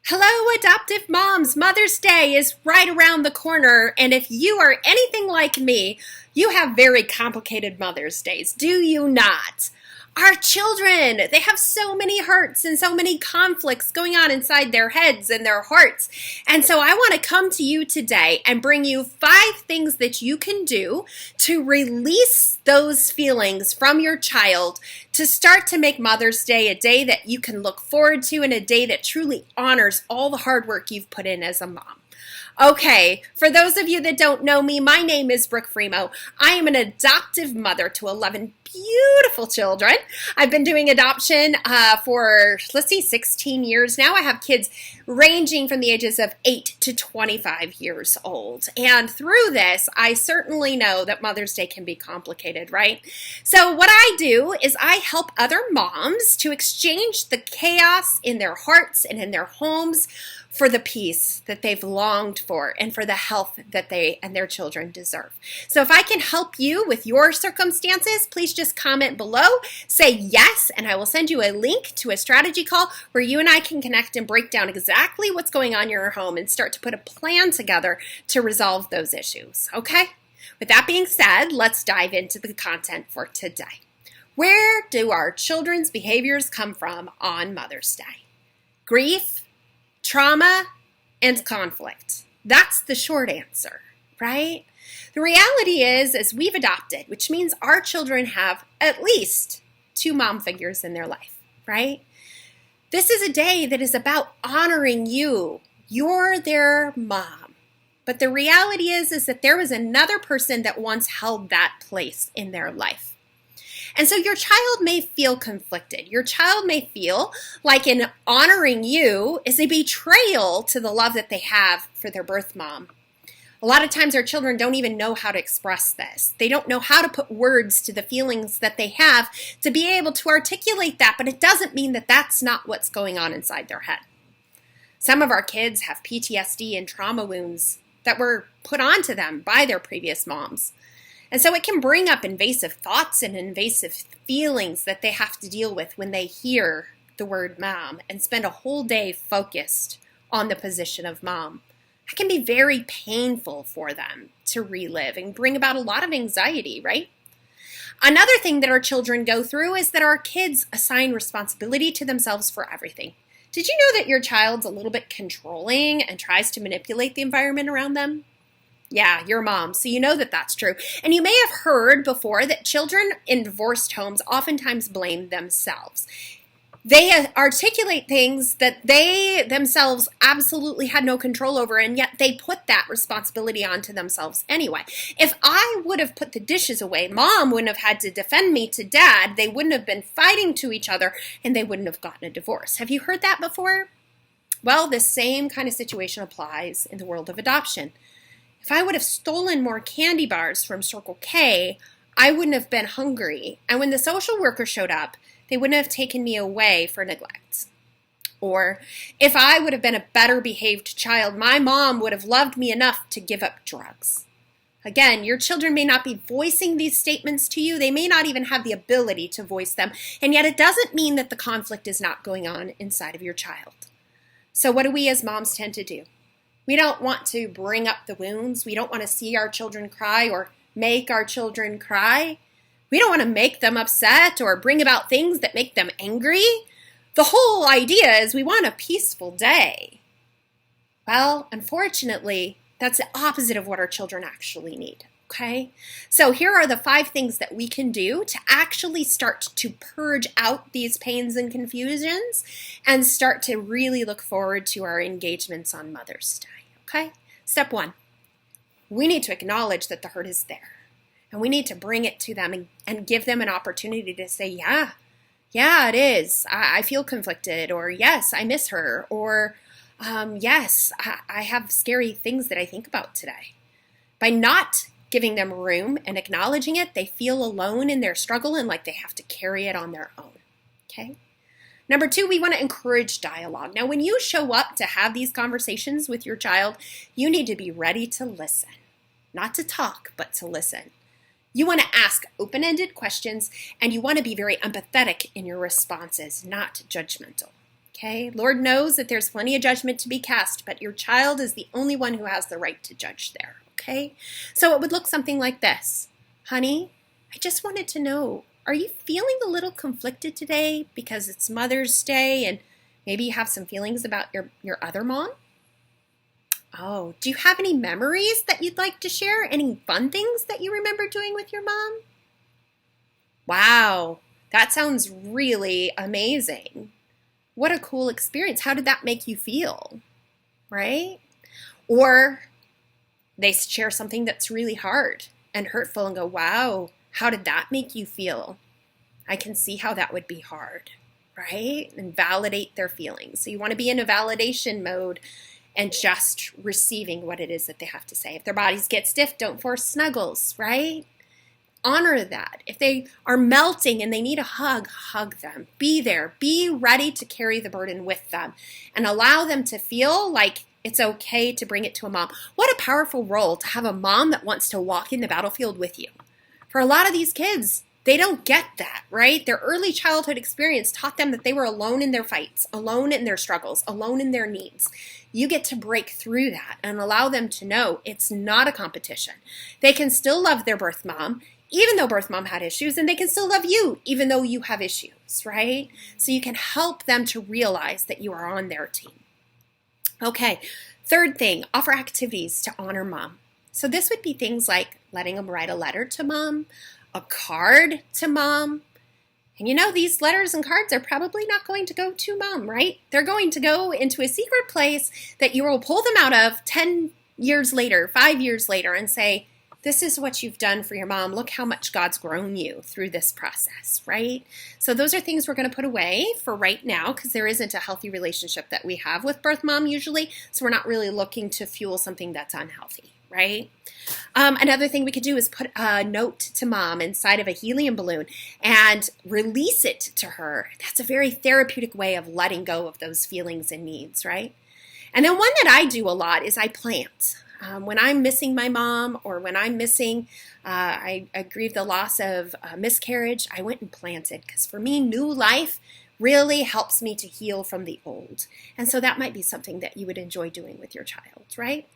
Hello, adoptive moms. Mother's Day is right around the corner, and if you are anything like me, you have very complicated Mother's Days, do you not? Our children, they have so many hurts and so many conflicts going on inside their heads and their hearts. And so I want to come to you today and bring you 5 things that you can do to release those feelings from your child to start to make Mother's Day a day that you can look forward to and a day that truly honors all the hard work you've put in as a mom. Okay, for those of you that don't know me, my name is Brooke Fremouw. I am an adoptive mother to 11 beautiful children. I've been doing adoption for, 16 years now. I have kids ranging from the ages of 8 to 25 years old. And through this, I certainly know that Mother's Day can be complicated, right? So what I do is I help other moms to exchange the chaos in their hearts and in their homes for the peace that they've longed for and for the health that they and their children deserve. So if I can help you with your circumstances, please just comment below, say yes, and I will send you a link to a strategy call where you and I can connect and break down exactly what's going on in your home and start to put a plan together to resolve those issues, okay? With that being said, let's dive into the content for today. Where do our children's behaviors come from on Mother's Day? Grief, trauma, and conflict. That's the short answer, right? The reality is we've adopted, which means our children have at least 2 mom figures in their life, right? This is a day that is about honoring you. You're their mom. But the reality is that there was another person that once held that place in their life. And so your child may feel conflicted. Your child may feel like in honoring you is a betrayal to the love that they have for their birth mom. A lot of times our children don't even know how to express this. They don't know how to put words to the feelings that they have to be able to articulate that, but it doesn't mean that that's not what's going on inside their head. Some of our kids have PTSD and trauma wounds that were put onto them by their previous moms. And so it can bring up invasive thoughts and invasive feelings that they have to deal with when they hear the word mom and spend a whole day focused on the position of mom. That can be very painful for them to relive and bring about a lot of anxiety, right? Another thing that our children go through is that our kids assign responsibility to themselves for everything. Did you know that your child's a little bit controlling and tries to manipulate the environment around them? Yeah, your mom, so you know that that's true. And you may have heard before that children in divorced homes oftentimes blame themselves. They articulate things that they themselves absolutely had no control over, and yet they put that responsibility onto themselves anyway. If I would have put the dishes away, mom wouldn't have had to defend me to dad, they wouldn't have been fighting to each other, and they wouldn't have gotten a divorce. Have you heard that before? Well, the same kind of situation applies in the world of adoption. If I would have stolen more candy bars from Circle K, I wouldn't have been hungry. And when the social worker showed up, they wouldn't have taken me away for neglect. Or if I would have been a better behaved child, my mom would have loved me enough to give up drugs. Again, your children may not be voicing these statements to you. They may not even have the ability to voice them. And yet it doesn't mean that the conflict is not going on inside of your child. So what do we as moms tend to do? We don't want to bring up the wounds. We don't want to see our children cry or make our children cry. We don't want to make them upset or bring about things that make them angry. The whole idea is we want a peaceful day. Well, unfortunately, that's the opposite of what our children actually need. Okay? So here are the 5 things that we can do to actually start to purge out these pains and confusions and start to really look forward to our engagements on Mother's Day. Okay? Step 1, we need to acknowledge that the hurt is there. And we need to bring it to them and give them an opportunity to say, yeah, it is. I feel conflicted, or yes, I miss her, or yes, I have scary things that I think about today. By not giving them room and acknowledging it, they feel alone in their struggle and like they have to carry it on their own. Okay? Number 2, we want to encourage dialogue. Now, when you show up to have these conversations with your child, you need to be ready to listen. Not to talk, but to listen. You want to ask open-ended questions, and you want to be very empathetic in your responses, not judgmental. Okay? Lord knows that there's plenty of judgment to be cast, but your child is the only one who has the right to judge there. Okay? So it would look something like this. Honey, I just wanted to know, are you feeling a little conflicted today because it's Mother's Day and maybe you have some feelings about your other mom? Oh, do you have any memories that you'd like to share? Any fun things that you remember doing with your mom? Wow, that sounds really amazing. What a cool experience. How did that make you feel? Right? Or they share something that's really hard and hurtful and go, wow, how did that make you feel? I can see how that would be hard, right? And validate their feelings. So you want to be in a validation mode and just receiving what it is that they have to say. If their bodies get stiff, don't force snuggles, right? Honor that. If they are melting and they need a hug, hug them. Be there. Be ready to carry the burden with them and allow them to feel like it's okay to bring it to a mom. What a powerful role to have a mom that wants to walk in the battlefield with you. For a lot of these kids, they don't get that, right? Their early childhood experience taught them that they were alone in their fights, alone in their struggles, alone in their needs. You get to break through that and allow them to know it's not a competition. They can still love their birth mom, even though birth mom had issues, and they can still love you, even though you have issues, right? So you can help them to realize that you are on their team. Okay, third thing, offer activities to honor mom. So this would be things like letting them write a letter to mom, a card to mom. And you know, these letters and cards are probably not going to go to mom, right? They're going to go into a secret place that you will pull them out of 10 years later, 5 years later, and say, this is what you've done for your mom. Look how much God's grown you through this process, right? So those are things we're going to put away for right now because there isn't a healthy relationship that we have with birth mom usually. So we're not really looking to fuel something that's unhealthy, right? Another thing we could do is put a note to mom inside of a helium balloon and release it to her. That's a very therapeutic way of letting go of those feelings and needs, right? And then one that I do a lot is I plant. When I'm missing my mom or when I'm missing, I grieve the loss of miscarriage, I went and planted because for me, new life really helps me to heal from the old. And so that might be something that you would enjoy doing with your child, right?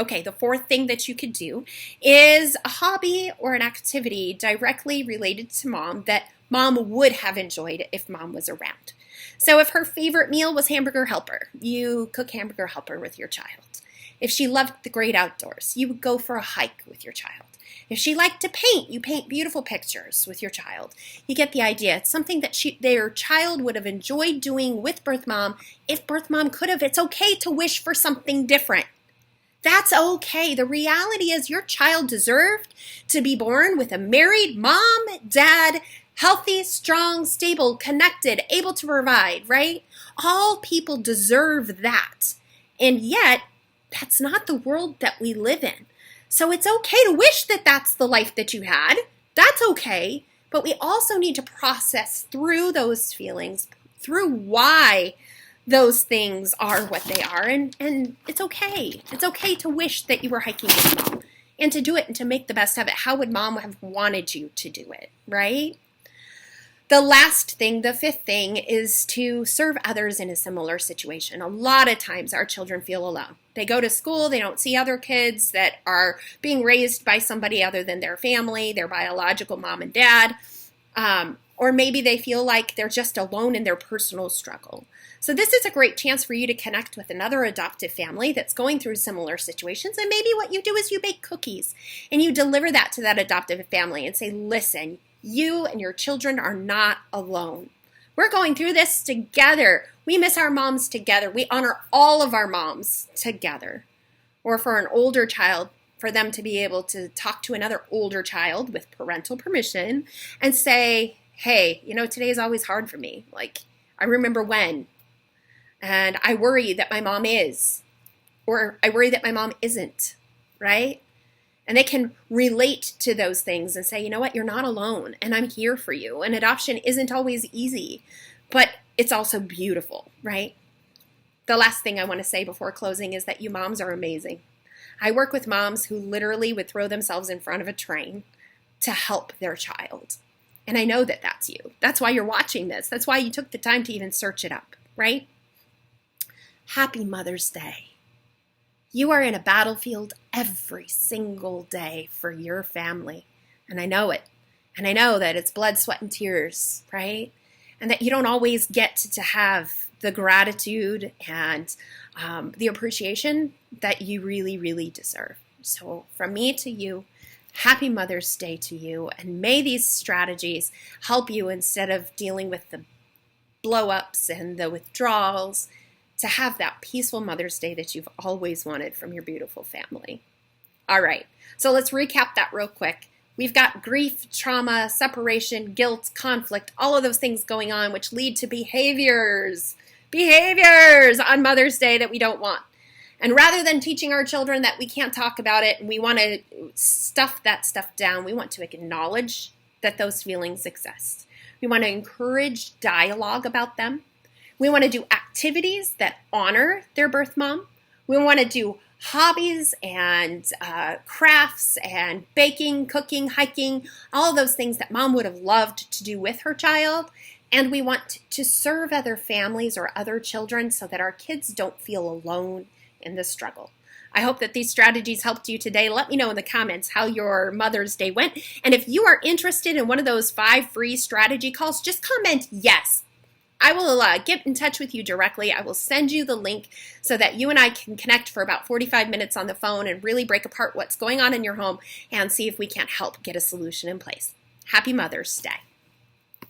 Okay, the fourth thing that you could do is a hobby or an activity directly related to mom that mom would have enjoyed if mom was around. So if her favorite meal was hamburger helper, you cook hamburger helper with your child. If she loved the great outdoors, you would go for a hike with your child. If she liked to paint, you paint beautiful pictures with your child. You get the idea. It's something that their child would have enjoyed doing with birth mom if birth mom could have. It's okay to wish for something different. That's okay. The reality is your child deserved to be born with a married mom, dad, healthy, strong, stable, connected, able to provide, right? All people deserve that. And yet, that's not the world that we live in. So it's okay to wish that that's the life that you had. That's okay. But we also need to process through those feelings, through why those things are what they are. And it's okay. It's okay to wish that you were hiking with mom and to do it and to make the best of it. How would mom have wanted you to do it, right? The last thing, the fifth thing, is to serve others in a similar situation. A lot of times our children feel alone. They go to school, they don't see other kids that are being raised by somebody other than their family, their biological mom and dad, or maybe they feel like they're just alone in their personal struggle. So this is a great chance for you to connect with another adoptive family that's going through similar situations. And maybe what you do is you bake cookies and you deliver that to that adoptive family and say, listen, you and your children are not alone. We're going through this together. We miss our moms together. We honor all of our moms together. Or for an older child, for them to be able to talk to another older child with parental permission and say, hey, you know, today is always hard for me. Like, I remember when, and I worry that my mom is, or I worry that my mom isn't, right? And they can relate to those things and say, you know what, you're not alone, and I'm here for you. And adoption isn't always easy, but it's also beautiful, right? The last thing I want to say before closing is that you moms are amazing. I work with moms who literally would throw themselves in front of a train to help their child. And I know that that's you. That's why you're watching this. That's why you took the time to even search it up, right? Happy Mother's Day. You are in a battlefield every single day for your family. And I know it. And I know that it's blood, sweat, and tears, right? And that you don't always get to have the gratitude and the appreciation that you really, really deserve. So from me to you, happy Mother's Day to you. And may these strategies help you, instead of dealing with the blow-ups and the withdrawals, to have that peaceful Mother's Day that you've always wanted from your beautiful family. All right, so let's recap that real quick. We've got grief, trauma, separation, guilt, conflict, all of those things going on, which lead to behaviors on Mother's Day that we don't want. And rather than teaching our children that we can't talk about it and we want to stuff that stuff down, we want to acknowledge that those feelings exist. We want to encourage dialogue about them. We want to do activities that honor their birth mom. We want to do hobbies and crafts and baking, cooking, hiking, all those things that mom would have loved to do with her child. And we want to serve other families or other children so that our kids don't feel alone in the struggle. I hope that these strategies helped you today. Let me know in the comments how your Mother's Day went. And if you are interested in one of those 5 free strategy calls, just comment yes. I will get in touch with you directly. I will send you the link so that you and I can connect for about 45 minutes on the phone and really break apart what's going on in your home and see if we can't help get a solution in place. Happy Mother's Day.